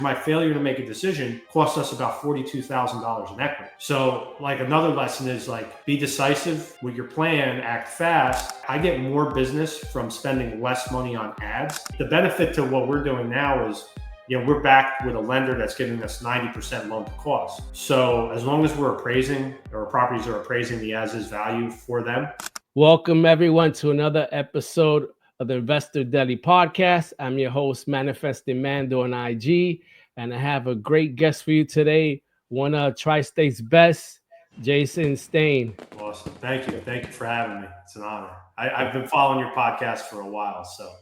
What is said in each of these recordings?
My failure to make a decision cost us about $42,000 in equity. So like another lesson is like, be decisive with your plan, act fast. I get more business from spending less money on ads. The benefit to what we're doing now is, we're backed with a lender that's giving us 90% loan to cost. So as long as we're appraising, or properties are appraising the as-is value for them. Welcome everyone to another episode of the Investor Deli Podcast. I'm your host, Manifesting Mando on IG, and I have a great guest for you today, one of Tri-State's best, Jason Staine. Awesome. Thank you. Thank you for having me. It's an honor. I've been following your podcast for a while, so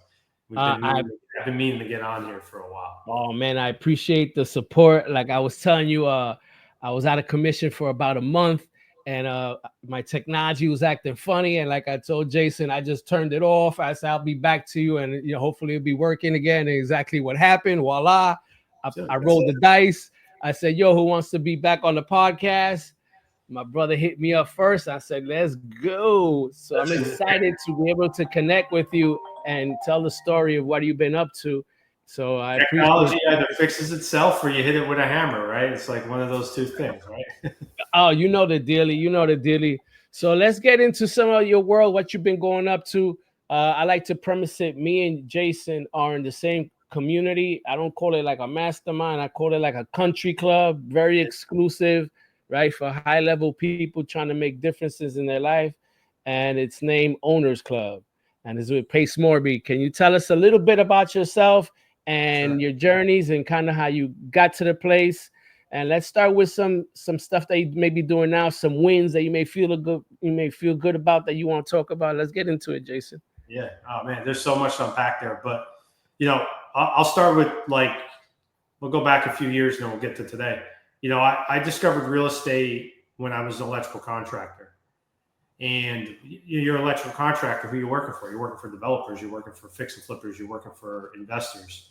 I've been meaning to get on here for a while. Oh, man, I appreciate the support. Like I was telling you, I was out of commission for about a month, and my technology was acting funny. And like I told Jason, I just turned it off. I said, I'll be back to you, and hopefully it'll be working again. And exactly what happened. Voila. I rolled the dice. I said, yo, who wants to be back on the podcast? My brother hit me up first. I said, let's go. So I'm excited to be able to connect with you and tell the story of what you've been up to. So technology either fixes itself or you hit it with a hammer, right? It's like one of those two things, right? Oh, you know the dealie. So let's get into some of your world, what you've been going up to. I like to premise it. Me and Jason are in the same community. I don't call it like a mastermind. I call it like a country club, very exclusive, right? For high level people trying to make differences in their life. And it's named Owners Club. And it's with Pace Morby. Can you tell us a little bit about yourself and your journeys and kind of how you got to the place? And let's start with some stuff that you may be doing now, some wins that you may feel good about that you want to talk about. Let's get into it, Jason. Yeah. Oh man, there's so much to unpack there. But I'll start with we'll go back a few years and then we'll get to today. I discovered real estate when I was an electrical contractor. And you're an electrical contractor. Who are you working for? You're working for developers. You're working for fix and flippers. You're working for investors.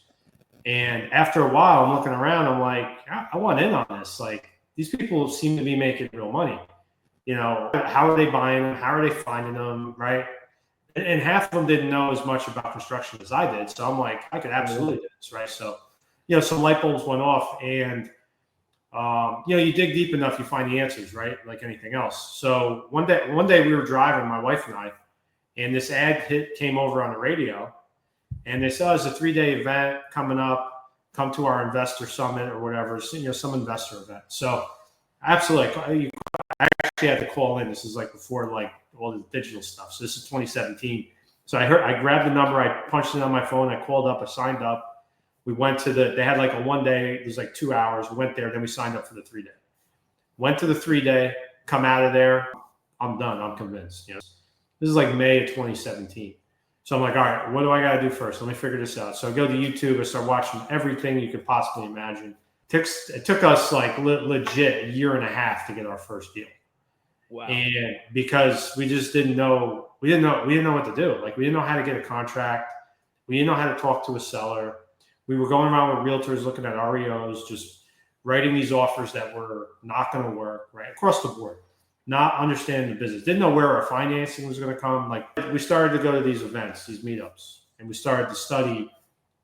And after a while, I'm looking around. I'm like, I want in on this. Like, these people seem to be making real money. How are they buying them? How are they finding them? Right. And half of them didn't know as much about construction as I did. So I'm like, I could absolutely do this. Right. So, some light bulbs went off, and you dig deep enough, you find the answers, right? Like anything else. So one day we were driving, my wife and I, and this ad came over on the radio, and they said, it's a 3-day event coming up. Come to our investor summit or whatever, some investor event. So absolutely, I actually had to call in. This is like before all the digital stuff. So this is 2017. So I grabbed the number, I punched it on my phone, I called up, I signed up. We went to they had like a 1 day, it was like 2 hours. We went there, then we signed up for the 3-day. Went to the 3-day, come out of there. I'm done. I'm convinced. This is like May of 2017. So I'm like, all right, what do I got to do first? Let me figure this out. So I go to YouTube and start watching everything you could possibly imagine. It took us like legit a year and a half to get our first deal. Wow. And because we just didn't know what to do. Like, we didn't know how to get a contract. We didn't know how to talk to a seller. We were going around with realtors looking at REOs, just writing these offers that were not going to work, right? Across the board, not understanding the business. Didn't know where our financing was going to come. Like, we started to go to these events, these meetups, and we started to study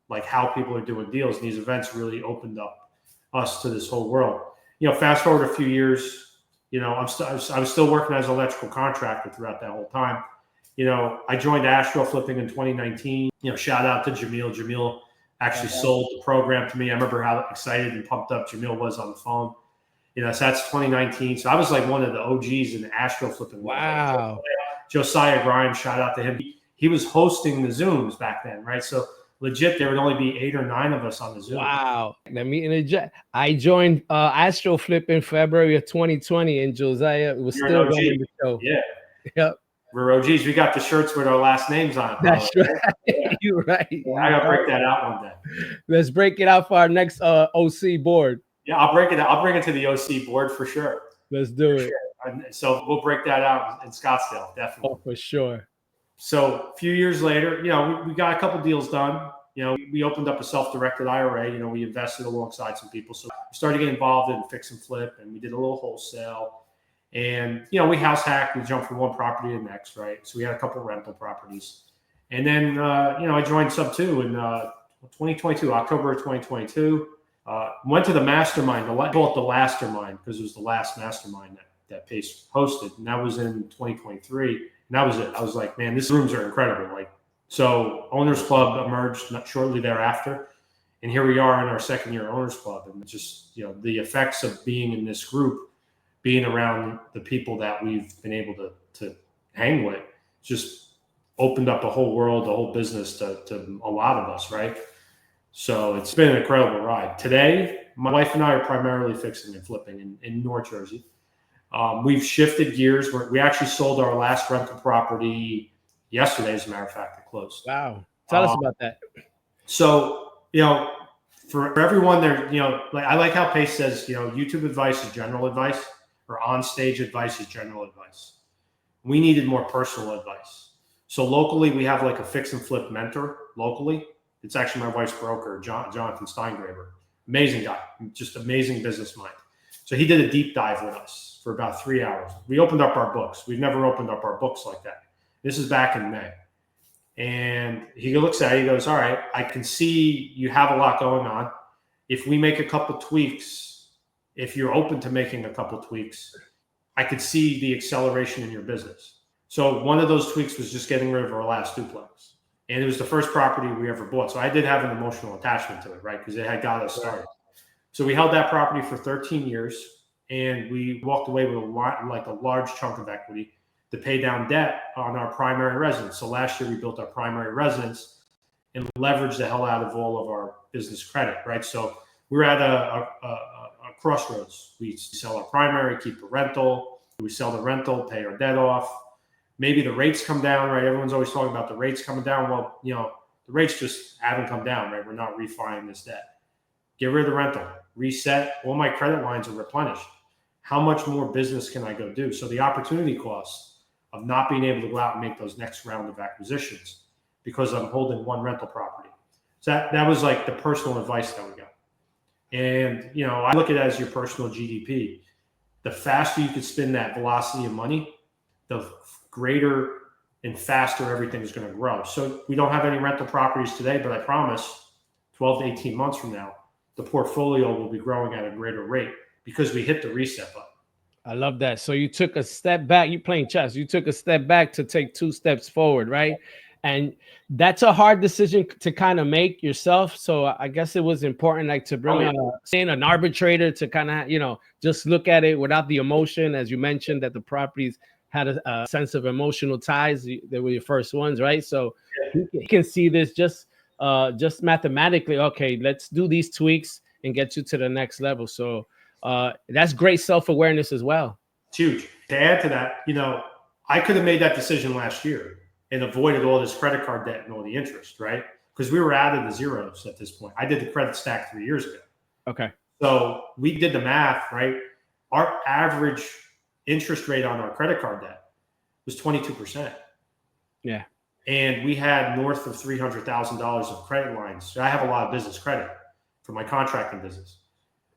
like how people are doing deals. And these events really opened up us to this whole world. Fast forward a few years, I was still working as an electrical contractor throughout that whole time. I joined Astro Flipping in 2019. Shout out to Jamil. Jamil actually sold the program to me. I remember how excited and pumped up Jamil was on the phone. So that's 2019. So I was like one of the OGs in the Astro Flipping. Wow. Josiah Grimes, shout out to him. He was hosting the Zooms back then, right? So legit, there would only be 8 or 9 of us on the Zoom. Wow. Let me interject. I joined Astro Flip in February of 2020, and Josiah was still running the show. Yeah. Yep. We're OGs. We got the shirts with our last names on it. That's right. Yeah. You're right. Yeah, I gotta break that out one day. Let's break it out for our next OC board. Yeah, I'll break it out. I'll bring it to the OC board for sure. Let's do it. Sure. So we'll break that out in Scottsdale, definitely. Oh, for sure. So a few years later, we got a couple deals done. We opened up a self-directed IRA. We invested alongside some people. So we started getting involved in fix and flip, and we did a little wholesale. And, we house hacked. We jumped from one property to the next, right? So we had a couple of rental properties. And then, I joined SubTo in 2022, October of 2022. Went to the mastermind. I call it the Lastermind because it was the last mastermind that Pace hosted, and that was in 2023. And that was it. I was like, man, these rooms are incredible. Like, so Owners Club emerged not shortly thereafter, and here we are in our second year Owners Club, and just the effects of being in this group, being around the people that we've been able to hang with, just opened up a whole world, a whole business to a lot of us, right? So it's been an incredible ride. Today, my wife and I are primarily fixing and flipping in North Jersey. We've shifted gears. We actually sold our last rental property yesterday, as a matter of fact. It closed. Wow. Tell us about that. So, for everyone there, like I like how Pace says, YouTube advice is general advice, or on-stage advice is general advice. We needed more personal advice. So locally, we have like a fix and flip mentor locally. It's actually my wife's broker, Jonathan Steingraber. Amazing guy, just amazing business mind. So he did a deep dive with us for about 3 hours. We opened up our books. We've never opened up our books like that. This is back in May. And he looks at it, he goes, all right, I can see you have a lot going on. If we make a couple tweaks, if you're open to making a couple tweaks, I could see the acceleration in your business. So one of those tweaks was just getting rid of our last duplex. And it was the first property we ever bought. So I did have an emotional attachment to it, right? Because it had got us started. So we held that property for 13 years, and we walked away with a large chunk of equity to pay down debt on our primary residence. So last year we built our primary residence and leveraged the hell out of all of our business credit, right? So we're at a crossroads. We sell our primary, keep the rental. We sell the rental, pay our debt off. Maybe the rates come down, right? Everyone's always talking about the rates coming down. Well, the rates just haven't come down, right? We're not refining this debt. Get rid of the rental, reset. All my credit lines are replenished. How much more business can I go do? So the opportunity cost of not being able to go out and make those next round of acquisitions because I'm holding one rental property. So that was like the personal advice that we got. And, I look at it as your personal GDP. The faster you could spend that velocity of money, the greater and faster everything is going to grow. So we don't have any rental properties today, but I promise 12 to 18 months from now, the portfolio will be growing at a greater rate because we hit the reset button. I love that. So you took a step back. You're playing chess. You took a step back to take 2 steps forward, right? And that's a hard decision to kind of make yourself. So I guess it was important, to bring in an arbitrator to kind of, just look at it without the emotion, as you mentioned, that the properties had a sense of emotional ties. They were your first ones, right? So you can see this just mathematically. Okay, let's do these tweaks and get you to the next level. So that's great self-awareness as well. It's huge. To add to that, I could have made that decision last year and avoided all this credit card debt and all the interest, right? Because we were out of the zeros at this point. I did the credit stack 3 years ago. Okay. So we did the math, right? Our average interest rate on our credit card debt was 22%. Yeah. And we had north of $300,000 of credit lines. So I have a lot of business credit for my contracting business.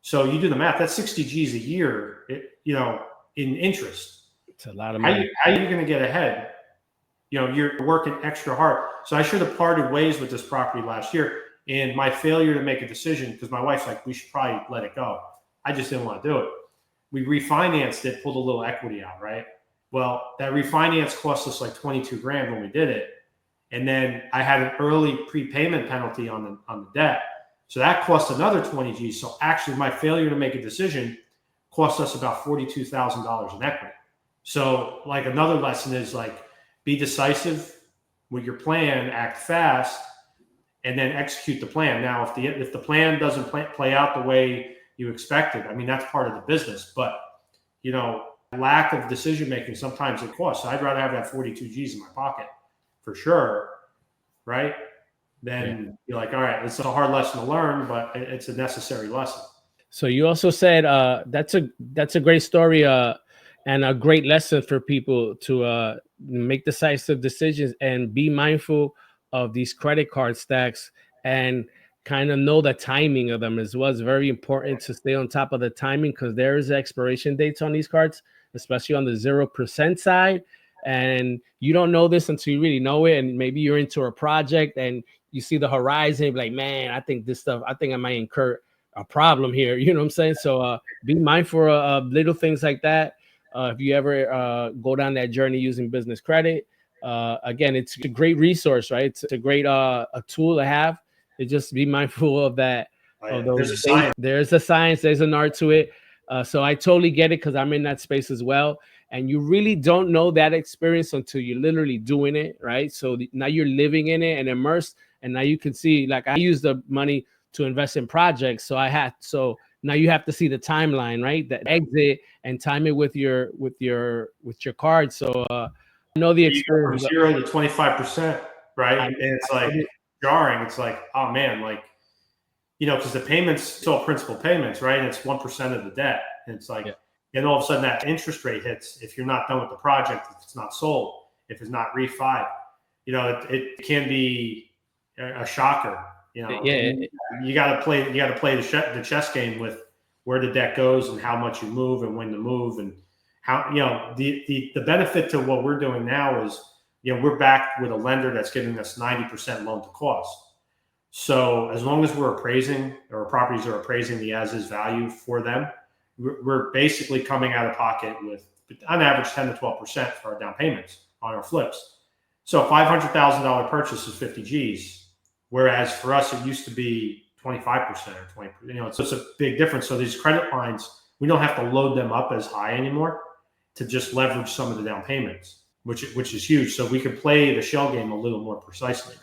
So you do the math, that's 60 G's a year, in interest. It's a lot of money. How are you going to get ahead? You're working extra hard. So I should have parted ways with this property last year. And my failure to make a decision, because my wife's like, we should probably let it go. I just didn't want to do it. We refinanced it, pulled a little equity out, right? Well, that refinance cost us like 22 grand when we did it. And then I had an early prepayment penalty on the debt. So that cost another 20 G. So actually my failure to make a decision cost us about $42,000 in equity. So another lesson is be decisive with your plan, act fast, and then execute the plan. Now, if the plan doesn't play out the way you expected, that's part of the business. But, lack of decision-making, sometimes it costs. So I'd rather have that 42 G's in my pocket for sure, right? Then you're like, all right, it's a hard lesson to learn, but it's a necessary lesson. So you also said that's a great story and a great lesson for people to make decisive decisions and be mindful of these credit card stacks and kind of know the timing of them as well. It's very important to stay on top of the timing because there is expiration dates on these cards, especially on the 0% side. And you don't know this until you really know it. And maybe you're into a project and you see the horizon, like, man, I think I might incur a problem here. You know what I'm saying? So be mindful of little things like that. If you ever go down that journey using business credit, again, it's a great resource, right? It's a great a tool to have. To just be mindful of that. Oh, yeah. There's a science. There's a science. There's an art to it. So I totally get it because I'm in that space as well. And you really don't know that experience until you're literally doing it, right? So now you're living in it and immersed, and now you can see. Like I use the money to invest in projects, so now you have to see the timeline, right? That exit and time it with your card. So I know the experience from 0 to 25%, right? And it's like jarring. It's like, oh man, like, because the payments, it's all principal payments, right? And it's 1% of the debt. And it's like, and all of a sudden that interest rate hits if you're not done with the project, if it's not sold, if it's not refied, it can be a shocker. Yeah. You got to play the chess game with where the debt goes and how much you move and when to move, and how, the benefit to what we're doing now is, we're backed with a lender that's giving us 90% loan to cost. So as long as we're appraising, or properties are appraising the as-is value for them, we're basically coming out of pocket with, on average, 10 to 12% for our down payments on our flips. So a $500,000 purchase is 50 G's, whereas for us it used to be 25% or 20%. So it's a big difference. So these credit lines, we don't have to load them up as high anymore to just leverage some of the down payments, which is huge. So we can play the shell game a little more precisely.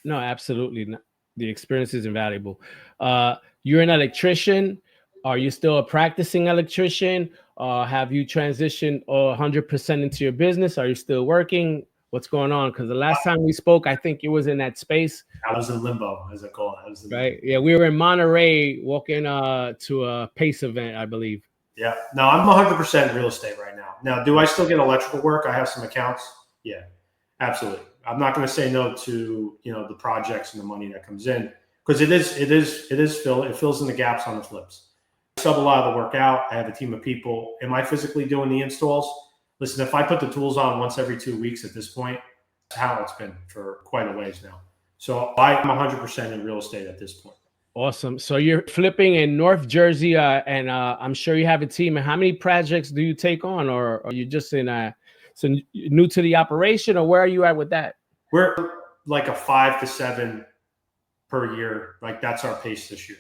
No, absolutely. The experience is invaluable. You're an electrician. Are you still a practicing electrician? Have you transitioned 100% into your business? Are you still working? What's going on? Because the last time we spoke, I think it was in that space. I was in limbo, as I call it. Right. Yeah, we were in Monterey walking to a PACE event, I believe. Yeah. No, I'm 100% real estate right now. Now, do I still get electrical work? I have some accounts. Yeah, absolutely. I'm not going to say no to the projects and the money that comes in, because it fills in the gaps on the flips. I sub a lot of the work out. I have a team of people. Am I physically doing the installs? Listen, if I put the tools on once every 2 weeks at this point, that's how it's been for quite a ways now. So I'm 100% in real estate at this point. Awesome. So you're flipping in North Jersey, and I'm sure you have a team. And how many projects do you take on, or are you just so new to the operation, or where are you at with that? We're like a 5 to 7 per year. Like that's our pace this year.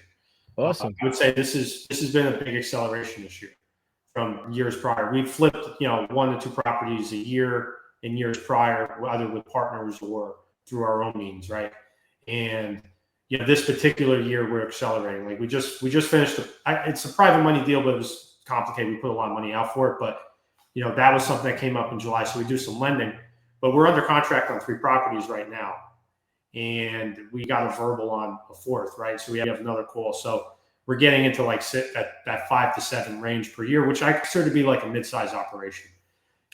Awesome. I would say this has been a big acceleration this year from years prior. We've flipped 1 to 2 properties a year in years prior, either with partners or through our own means, right? And this particular year we're accelerating. Like we just finished. It's a private money deal, but it was complicated. We put a lot of money out for it, but that was something that came up in July. So we do some lending, but we're under contract on 3 properties right now, and we got a verbal on a 4th, right? So we have another call. So we're getting into like that 5 to 7 range per year, which I consider to be like a mid-sized operation.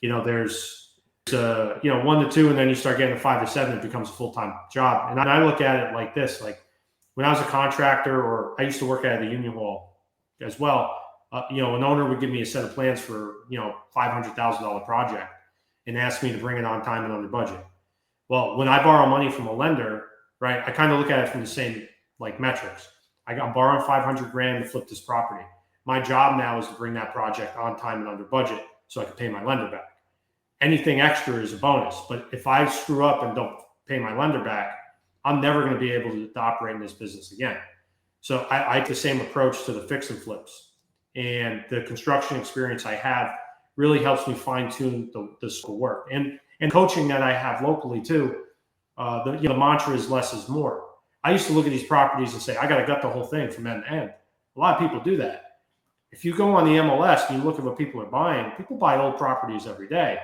There's 1 to 2, and then you start getting to 5 to 7, it becomes a full-time job. And I look at it like this: like when I was a contractor, or I used to work at the union hall as well. An owner would give me a set of plans for $500,000 project and ask me to bring it on time and under budget. Well, when I borrow money from a lender, right, I kind of look at it from the same like metrics. I'm borrowing $500,000 to flip this property. My job now is to bring that project on time and under budget so I can pay my lender back. Anything extra is a bonus. But if I screw up and don't pay my lender back, I'm never going to be able to operate in this business again. So I take the same approach to the fix and flips. And the construction experience I have really helps me fine tune the school work. And coaching that I have locally too, the mantra is less is more. I used to look at these properties and say, I got to gut the whole thing from end to end. A lot of people do that. If you go on the MLS and you look at what people are buying, people buy old properties every day.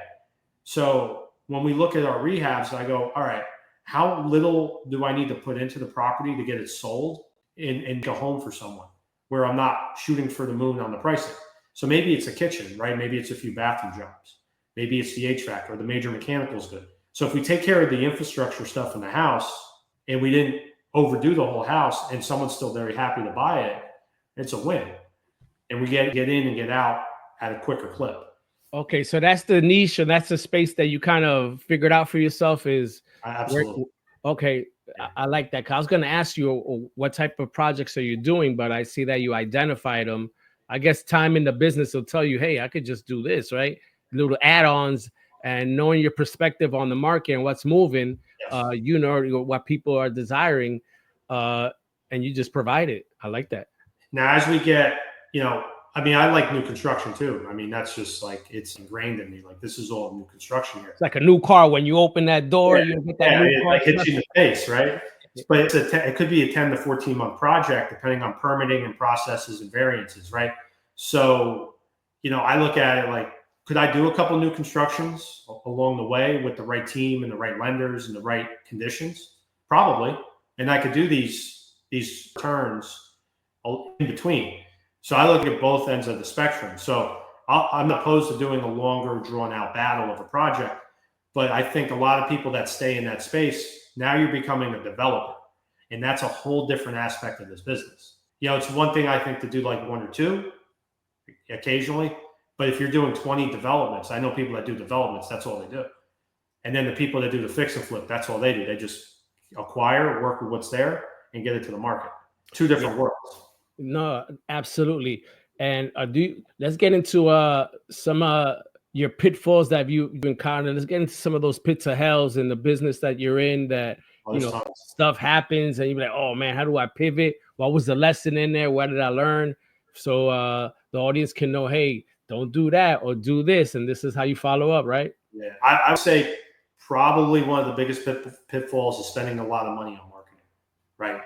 So when we look at our rehabs, I go, all right, how little do I need to put into the property to get it sold and go home for someone, where I'm not shooting for the moon on the pricing? So maybe it's a kitchen, right? Maybe it's a few bathroom jobs. Maybe it's the HVAC or the major mechanical's good. So if we take care of the infrastructure stuff in the house and we didn't overdo the whole house and someone's still very happy to buy it, it's a win. And we get in and get out at a quicker clip. Okay, so that's the niche, and that's the space that you kind of figured out for yourself is. Absolutely. Okay, I like that. 'Cause I was going to ask you what type of projects are you doing, but I see that you identified them. I guess time in the business will tell you, hey, I could just do this, right? Little add-ons, and knowing your perspective on the market and what's moving, Yes. you know what people are desiring, and you just provide it. I like that. Now, as we get, I mean, I like new construction too. I mean, that's just like, it's ingrained in me. Like, this is all new construction here. It's like a new car. When you open that door, you get that new it car. like hits you in the face, right? But it could be a 10 to 14 month project, depending on permitting and processes and variances, right? So, I look at it like, could I do a couple new constructions along the way with the right team and the right lenders and the right conditions? Probably. And I could do these turns in between. So I look at both ends of the spectrum. So I'm opposed to doing a longer, drawn out battle of a project. But I think a lot of people that stay in that space, now you're becoming a developer. And that's a whole different aspect of this business. It's one thing I think to do like one or two occasionally. But if you're doing 20 developments, I know people that do developments, that's all they do. And then the people that do the fix and flip, that's all they do. They just acquire, work with what's there, and get it to the market. Two different worlds. No, absolutely. And let's get into some your pitfalls that you've encountered. Let's get into some of those pits of hells in the business that you're in, that stuff happens and you're like, oh man, how do I pivot? What was the lesson in there? What did I learn? So the audience can know, hey, don't do that or do this, and this is how you follow up, right? Yeah, I would say probably one of the biggest pitfalls is spending a lot of money on marketing, right?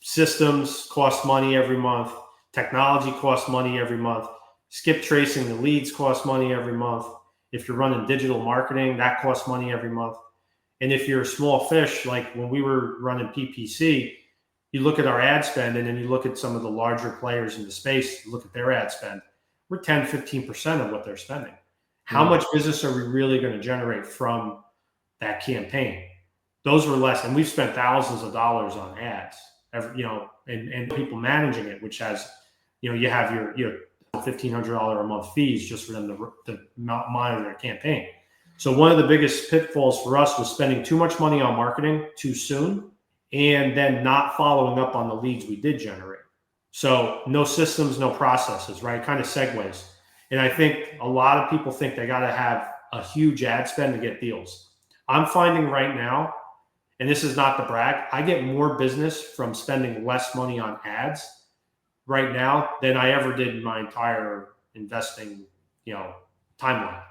Systems cost money every month. Technology costs money every month. Skip tracing the leads costs money every month. If you're running digital marketing, that costs money every month. And if you're a small fish, like when we were running PPC, you look at our ad spend and then you look at some of the larger players in the space, look at their ad spend. We're 10, 15% of what they're spending. How much business are we really going to generate from that campaign? Those were less, and we've spent thousands of dollars on ads, and people managing it, which has, you have your $1,500 a month fees just for them to monitor their campaign. So one of the biggest pitfalls for us was spending too much money on marketing too soon, and then not following up on the leads we did generate. So no systems, no processes, right? Kind of segues. And I think a lot of people think they got to have a huge ad spend to get deals. I'm finding right now, and this is not to brag, I get more business from spending less money on ads right now than I ever did in my entire investing, timeline.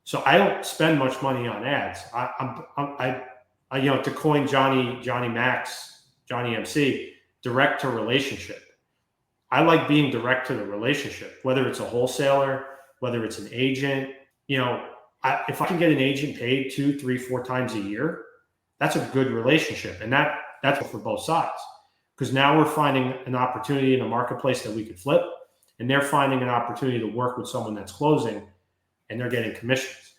So I don't spend much money on ads. I to coin Johnny MC, direct to relationship. I like being direct to the relationship, whether it's a wholesaler, whether it's an agent. If I can get an agent paid 2, 3, 4 times a year, that's a good relationship. And that's for both sides. Because now we're finding an opportunity in a marketplace that we could flip, and they're finding an opportunity to work with someone that's closing, and they're getting commissions.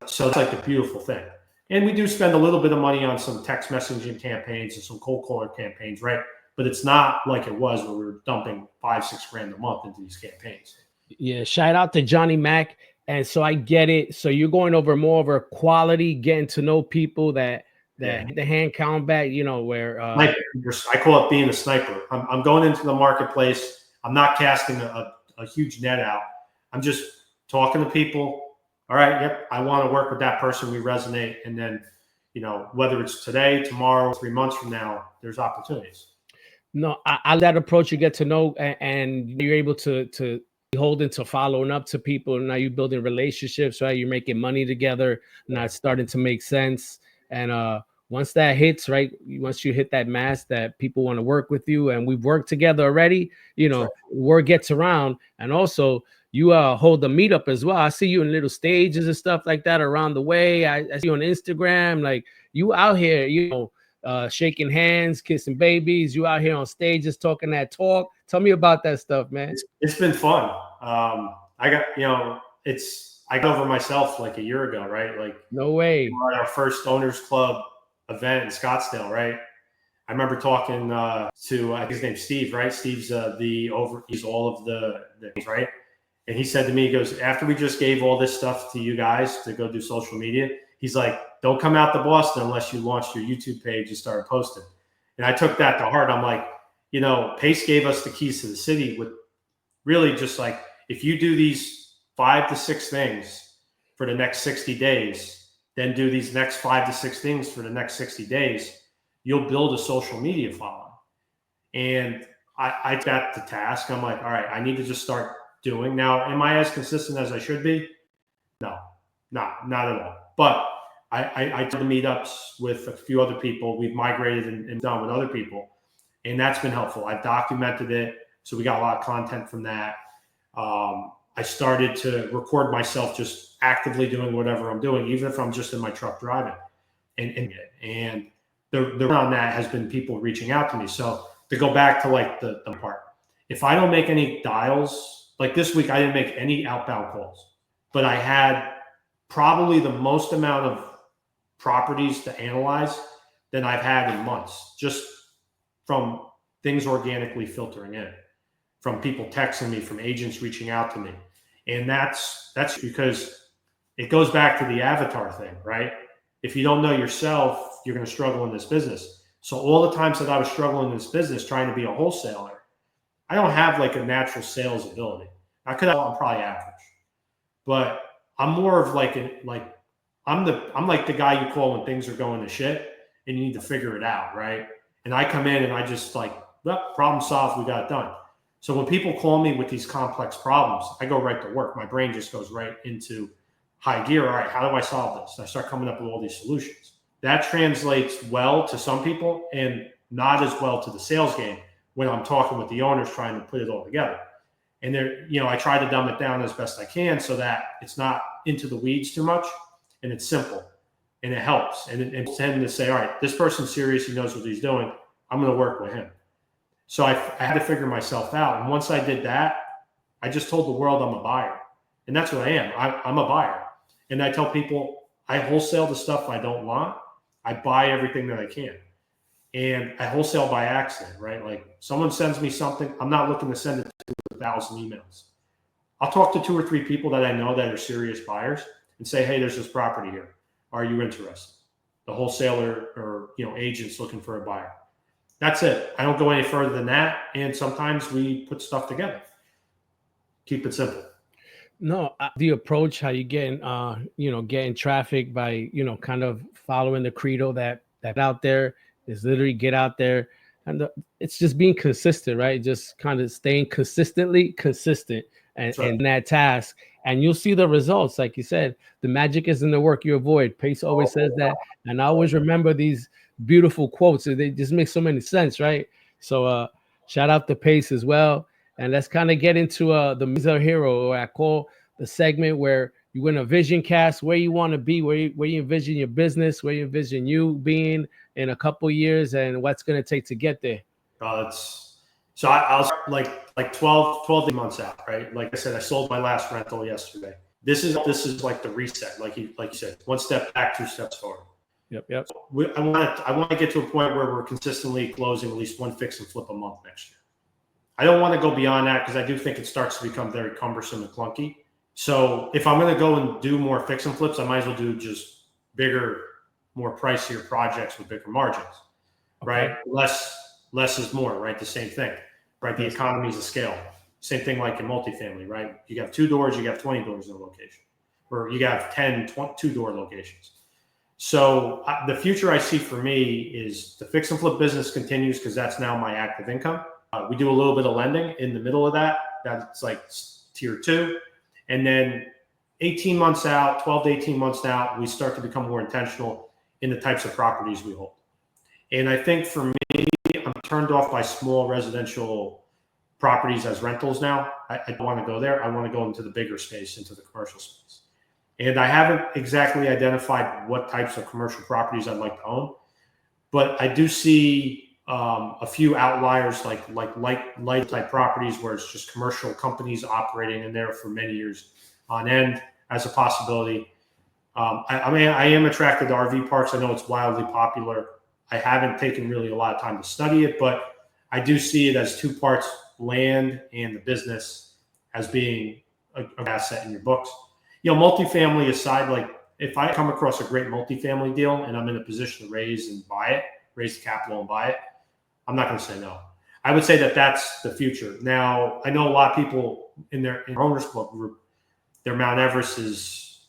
So it's like a beautiful thing. And we do spend a little bit of money on some text messaging campaigns and some cold caller campaigns, right? But it's not like it was where we were dumping $5-6 grand a month into these campaigns. Yeah, shout out to Johnny Mac. And so I get it. So you're going over more of a quality, getting to know people that the hand count back, where I call it being a sniper. I'm going into the marketplace. I'm not casting a huge net out. I'm just talking to people. All right, yep, I want to work with that person. We resonate. And then, whether it's today, tomorrow, 3 months from now, there's opportunities. No, I that approach, you get to know, and you're able to be holding to following up to people. Now you're building relationships, right? You're making money together. Now it's starting to make sense. And once that hits, right? Once you hit that mass that people want to work with you, and we've worked together already, word gets around. And also you hold the meetup as well. I see you in little stages and stuff like that around the way. I see you on Instagram, like you out here, shaking hands, kissing babies. You out here on stages talking that talk. Tell me about that stuff, man. It's been fun. I got over myself like a year ago, right? Like, no way. At our first owners club event in Scottsdale, right? I remember talking to I think his name's Steve, right? Steve's he's all of the things, right? And he said to me, he goes, after we just gave all this stuff to you guys to go do social media, He's like, don't come out to Boston unless you launched your YouTube page and started posting. And I took that to heart. I'm like, Pace gave us the keys to the city with really just like, if you do these 5 to 6 things for the next 60 days, then do these next 5 to 6 things for the next 60 days, you'll build a social media following. And I got the task. I'm like, all right, I need to just start doing. Now, am I as consistent as I should be? No, not at all. But I did the meetups with a few other people. We've migrated and done with other people, and that's been helpful. I've documented it, so we got a lot of content from that. I started to record myself just actively doing whatever I'm doing, even if I'm just in my truck driving. And the on that has been people reaching out to me. So to go back to like the part, if I don't make any dials, like this week, I didn't make any outbound calls, but I had probably the most amount of properties to analyze than I've had in months, just from things organically filtering in, from people texting me, from agents reaching out to me. And that's because it goes back to the avatar thing, right? If you don't know yourself, you're going to struggle in this business. So all the times that I was struggling in this business, trying to be a wholesaler, I don't have like a natural sales ability. I'm probably average, but I'm more of I'm like the guy you call when things are going to shit and you need to figure it out, right? And I come in and I just like, well, problem solved, we got it done. So when people call me with these complex problems, I go right to work. My brain just goes right into high gear. All right, how do I solve this? And I start coming up with all these solutions. That translates well to some people and not as well to the sales game when I'm talking with the owners trying to put it all together. And I try to dumb it down as best I can so that it's not into the weeds too much and it's simple and it helps. And tend to say, all right, this person's serious. He knows what he's doing. I'm going to work with him. So I had to figure myself out. And once I did that, I just told the world I'm a buyer. And that's what I am. I'm a buyer. And I tell people I wholesale the stuff I don't want. I buy everything that I can. And I wholesale by accident, right? Like someone sends me something, I'm not looking to send it to 1,000 emails. I'll talk to 2 or 3 people that I know that are serious buyers and say, hey, there's this property here. Are you interested? The wholesaler or agent's looking for a buyer. That's it. I don't go any further than that. And sometimes we put stuff together. Keep it simple. No, the approach, how you getting traffic by, kind of following the credo that out there is literally get out there. And it's just being consistent, right? Just kind of staying consistent and that task. And you'll see the results. Like you said, the magic is in the work you avoid. Pace always says that. And I always remember these beautiful quotes. They just make so many sense, right? So shout out to Pace as well. And let's kind of get into the Mizar Hero, or I call the segment where you win a vision cast, where you want to be, where you envision your business, where you envision you being in a couple years, and what's going to take to get there. I'll start like 12 months out, right? Like I said, I sold my last rental yesterday. This is like the reset, like you said, 1 step back, 2 steps forward. Yep. I want to get to a point where we're consistently closing at least 1 fix and flip a month next year. I don't want to go beyond that because I do think it starts to become very cumbersome and clunky. So if I'm going to go and do more fix and flips, I might as well do just bigger, more pricier projects with bigger margins, right? Less is more, right? The same thing, right? The economies of scale. Same thing like in multifamily, right? You have 2 doors, you have 20 doors in a location, or you have 10, 2-door locations. So the future I see for me is the fix and flip business continues because that's now my active income. We do a little bit of lending in the middle of that. That's like tier 2. And then 18 months out, 12 to 18 months out, we start to become more intentional in the types of properties we hold. And I think for me, I'm turned off by small residential properties as rentals now. I don't want to go there. I want to go into the bigger space, into the commercial space. And I haven't exactly identified what types of commercial properties I'd like to own, but I do see a few outliers like light type properties where it's just commercial companies operating in there for many years on end as a possibility. I am attracted to RV parks. I know it's wildly popular. I haven't taken really a lot of time to study it, but I do see it as 2 parts, land and the business, as being an asset in your books. Multifamily aside, like if I come across a great multifamily deal and I'm in a position to raise the capital and buy it, I'm not going to say no. I would say that that's the future. Now, I know a lot of people in owners club group, their Mount Everest is,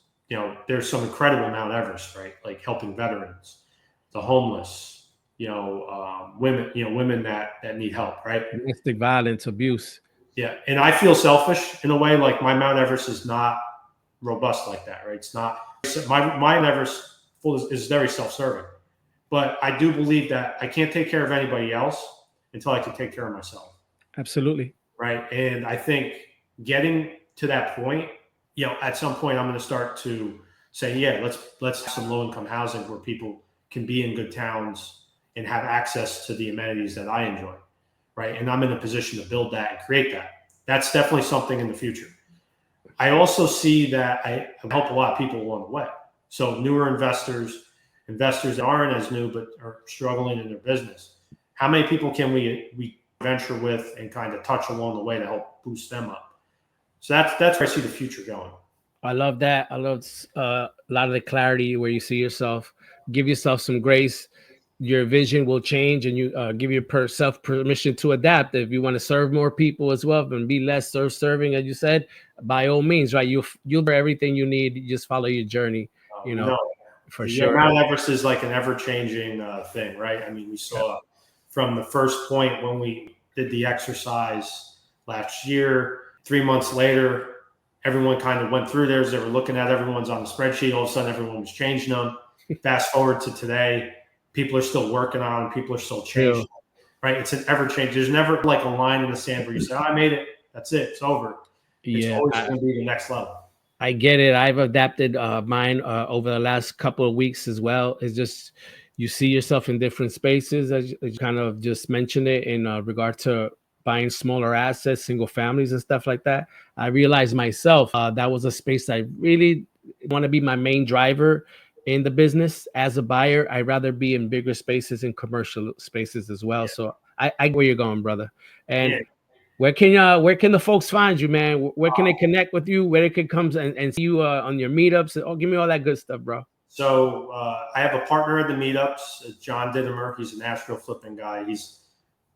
there's some incredible Mount Everest, right? Like helping veterans, the homeless, women that need help, right? Domestic violence, abuse. Yeah. And I feel selfish in a way, like my Mount Everest is not robust like that, right? It's not, my Everest is very self-serving, but I do believe that I can't take care of anybody else until I can take care of myself. Absolutely. Right. And I think getting to that point, at some point I'm going to start to say, yeah, let's have some low-income housing where people can be in good towns and have access to the amenities that I enjoy. Right. And I'm in a position to build that and create that. That's definitely something in the future. I also see that I help a lot of people along the way. So newer investors that aren't as new but are struggling in their business. How many people can we venture with and kind of touch along the way to help boost them up? So that's where I see the future going. I love that. I love a lot of the clarity where you see yourself. Give yourself some grace. Your vision will change, and you give yourself permission to adapt. If you want to serve more people as well and be less serving, as you said, by all means, right? You'll get everything you need. You just follow your journey, for sure. Mount Everest is like an ever-changing thing, right? I mean, we saw from the first point when we did the exercise last year, 3 months later, everyone kind of went through theirs. They were looking at everyone's on the spreadsheet. All of a sudden, everyone was changing them. Fast forward to today, people are still working on them. People are still changing, right? It's an ever-change. There's never like a line in the sand where you say, I made it. That's it. It's over. It's always going to be the next level. I get it. I've adapted mine over the last couple of weeks as well. It's just you see yourself in different spaces, as you kind of just mentioned it in regard to buying smaller assets, single families and stuff like that. I realized myself that was a space I really want to be my main driver in the business. As a buyer, I'd rather be in bigger spaces and commercial spaces as well. So I get where you're going, brother. And where can the folks find you, man? Where can they connect with you? Where they can come and see you on your meetups? Oh, give me all that good stuff, bro. So I have a partner at the meetups, John Didimer. He's an Astro Flipping guy. He's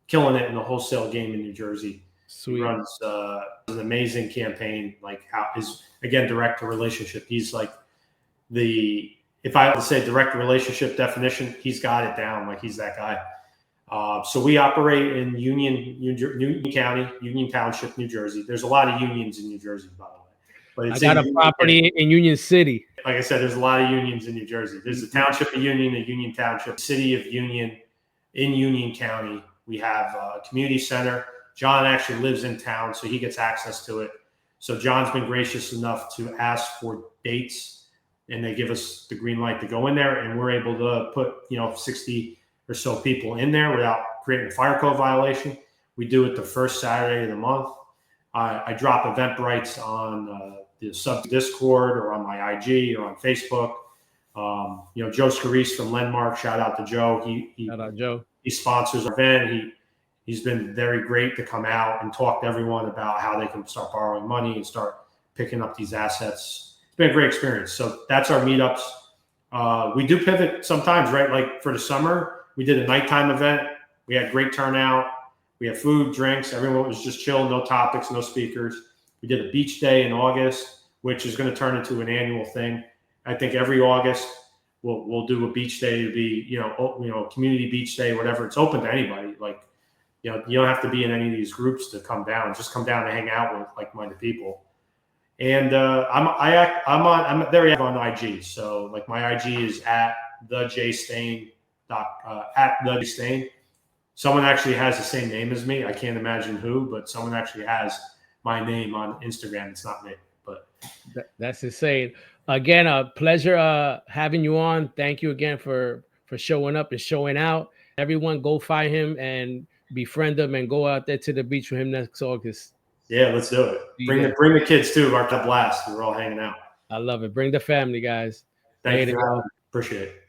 killing it in the wholesale game in New Jersey. Sweet. He runs an amazing campaign, like how is, again, direct to relationship. He's like if I had to say direct relationship definition, he's got it down. Like he's that guy. So we operate in Union County, Union Township, New Jersey. There's a lot of unions in New Jersey, by the way. But I got a property in Union City. Like I said, there's a lot of unions in New Jersey. There's the Township of Union, the Union Township, City of Union, in Union County. We have a community center. John actually lives in town, so he gets access to it. So John's been gracious enough to ask for dates, and they give us the green light to go in there, and we're able to put 60 or so people in there without creating a fire code violation. We do it the first Saturday of the month. I drop Eventbrites on the SubTo Discord or on my IG or on Facebook. Joe Scarice from Lendmark, shout out to Joe. Shout out Joe. He sponsors our event. He's been very great to come out and talk to everyone about how they can start borrowing money and start picking up these assets. It's been a great experience. So that's our meetups. We do pivot sometimes, right? Like for the summer, we did a nighttime event. We had great turnout. We had food, drinks. Everyone was just chill, no topics, no speakers. We did a beach day in August, which is going to turn into an annual thing. I think every August we'll do a beach day to be, community beach day, whatever. It's open to anybody. Like, you don't have to be in any of these groups to come down. Just come down and hang out with like-minded people. And I'm very active on IG. So like my IG is at Staine. Someone actually has the same name as me. I can't imagine who, but someone actually has my name on Instagram. It's not me, but that's insane. Again, a pleasure having you on. Thank you again for showing up and showing out. Everyone go find him and befriend him and go out there to the beach with him next August. Yeah, let's do it. Bring the kids too. Our blast. We're all hanging out. I love it. Bring the family, guys. Thank you. Appreciate it.